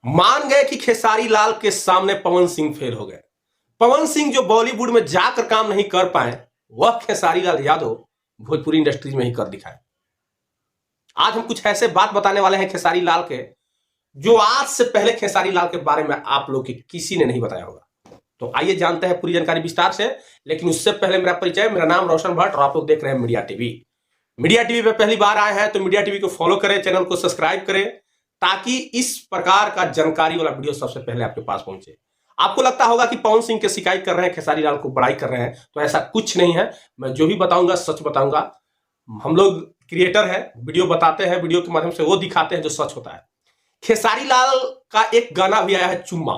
मान गए कि खेसारी लाल के सामने पवन सिंह फेल हो गए। पवन सिंह जो बॉलीवुड में जाकर काम नहीं कर पाए, वह खेसारी लाल यादव भोजपुरी इंडस्ट्रीज में ही कर दिखाए। आज हम कुछ ऐसे बात बताने वाले हैं खेसारी लाल के, जो आज से पहले खेसारी लाल के बारे में आप लोग की किसी ने नहीं बताया होगा। तो आइए जानते हैं पूरी जानकारी विस्तार से। लेकिन उससे पहले मेरा परिचय, मेरा नाम रोशन भट्ट और आप लोग देख रहे हैं मीडिया टीवी। मीडिया टीवी पे पहली बार आए हैं तो मीडिया टीवी को फॉलो करें, चैनल को सब्सक्राइब करें, ताकि इस प्रकार का जानकारी वाला वीडियो सबसे पहले आपके पास पहुंचे। आपको लगता होगा कि पवन सिंह के शिकायत कर रहे हैं, खेसारी लाल को बड़ाई कर रहे हैं, तो ऐसा कुछ नहीं है। मैं जो भी बताऊंगा सच बताऊंगा। हम लोग क्रिएटर हैं, वीडियो बताते हैं, वीडियो के माध्यम से वो दिखाते हैं जो सच होता है। खेसारी लाल का एक गाना भी आया है, चुम्मा।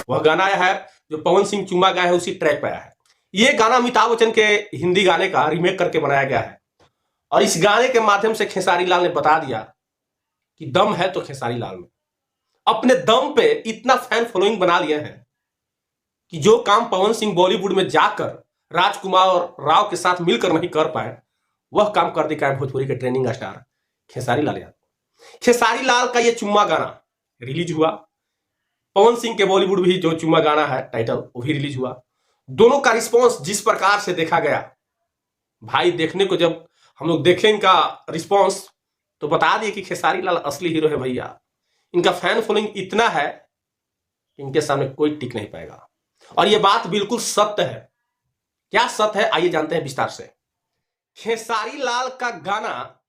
वह गाना आया है जो पवन सिंह चुम्मा गाया है, उसी ट्रैक पे आया है। ये गाना अमिताभ बच्चन के हिंदी गाने का रीमेक करके बनाया गया है और इस गाने के माध्यम से खेसारी लाल ने बता दिया कि दम है तो खेसारी लाल में। अपने दम पे इतना फैन फॉलोइंग बना लिए हैं कि जो काम पवन सिंह बॉलीवुड में जाकर राजकुमार और राव के साथ मिलकर नहीं कर पाए, वह काम कर दिखाए भोजपुरी के ट्रेंडिंग स्टार खेसारी लाल यादव। खेसारी लाल का यह चुम्मा गाना रिलीज हुआ। पवन सिंह के बॉलीवुड भी जो चुम्मा गाना है टाइटल, वो भी रिलीज हुआ। दोनों का रिस्पॉन्स जिस प्रकार से देखा गया, भाई देखने को जब हम लोग देखें इनका रिस्पॉन्स, तो बता दिए कि खेसारी लाल असली हीरो है भैया। इनका फैन फॉलोइंग इतना है कि इनके सामने कोई टिक नहीं पाएगा और यह बात बिल्कुल सत्य है। क्या सत्य है, आइए जानते हैं विस्तार से। खेसारी लाल का गाना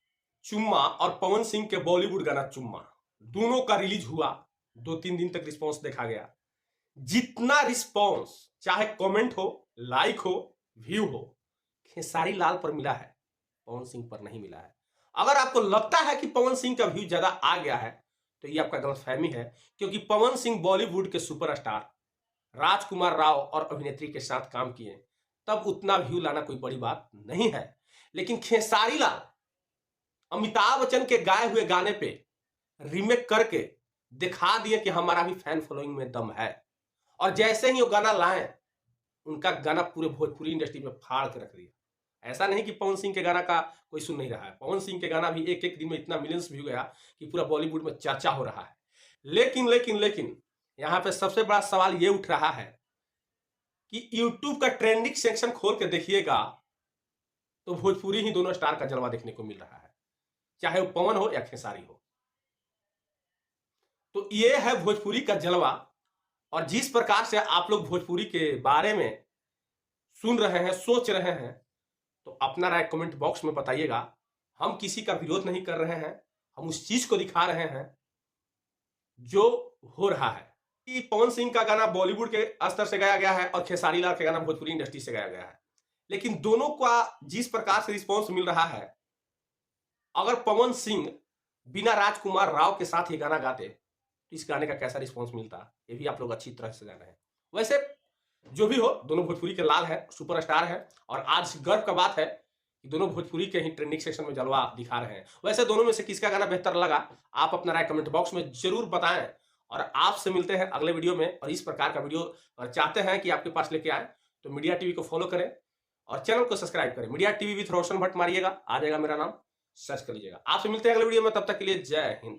चुम्मा और पवन सिंह के बॉलीवुड गाना चुम्मा, दोनों का रिलीज हुआ। 2-3 दिन तक रिस्पॉन्स देखा गया। जितना रिस्पॉन्स, चाहे कमेंट हो, लाइक हो, व्यू हो, खेसारी लाल पर मिला है, पवन सिंह पर नहीं मिला है। अगर आपको लगता है कि पवन सिंह का व्यू ज्यादा आ गया है, तो ये आपका गलतफहमी है, क्योंकि पवन सिंह बॉलीवुड के सुपरस्टार राजकुमार राव और अभिनेत्री के साथ काम किए, तब उतना व्यू लाना कोई बड़ी बात नहीं है। लेकिन खेसारी लाल अमिताभ बच्चन के गाए हुए गाने पे रीमेक करके दिखा दिए कि हमारा भी फैन फॉलोइंग में दम है। और जैसे ही वो गाना लाए, उनका गाना पूरे भोजपुरी इंडस्ट्री में फाड़ के रख दिया। ऐसा नहीं कि पवन सिंह के गाना का कोई सुन नहीं रहा है। पवन सिंह के गाना भी एक एक दिन में इतना मिलियंस व्यू गया कि पूरा बॉलीवुड में चर्चा हो रहा है। लेकिन यहां पे सबसे बड़ा सवाल ये उठ रहा है कि यूट्यूब का ट्रेंडिंग सेक्शन खोल के देखिएगा तो भोजपुरी ही दोनों स्टार का जलवा देखने को मिल रहा है, चाहे वो पवन हो या खेसारी हो। तो ये है भोजपुरी का जलवा। और जिस प्रकार से आप लोग भोजपुरी के बारे में सुन रहे हैं, सोच रहे हैं, तो अपना राय कमेंट बॉक्स में बताइएगा। हम किसी का विरोध नहीं कर रहे हैं, हम उस चीज को दिखा रहे हैं जो हो रहा है। कि पवन सिंह का गाना बॉलीवुड के स्तर से गाया गया है और खेसारी लाल का गाना भोजपुरी इंडस्ट्री से गाया गया है, लेकिन दोनों का जिस प्रकार से रिस्पॉन्स मिल रहा है, अगर पवन सिंह बिना राजकुमार राव के साथ ये गाना गाते तो इस गाने का कैसा रिस्पॉन्स मिलता, ये भी आप लोग अच्छी तरह से जान रहे हैं। वैसे जो भी हो, दोनों भोजपुरी के लाल है, सुपरस्टार है और आज गर्व का बात है कि दोनों भोजपुरी के ही ट्रेंडिंग सेक्शन में जलवा दिखा रहे हैं। वैसे दोनों में से किसका गाना बेहतर लगा, आप अपना राय कमेंट बॉक्स में जरूर बताएं। और आपसे मिलते हैं अगले वीडियो में। और इस प्रकार का वीडियो चाहते हैं कि आपके पास लेके आए, तो मीडिया टीवी को फॉलो करें और चैनल को सब्सक्राइब करें। मीडिया टीवी विथ रोशन भट्ट मारिएगा, आ जाएगा मेरा नाम, सर्च कर लीजिएगा। आपसे मिलते हैं अगले वीडियो में, तब तक के लिए जय हिंद।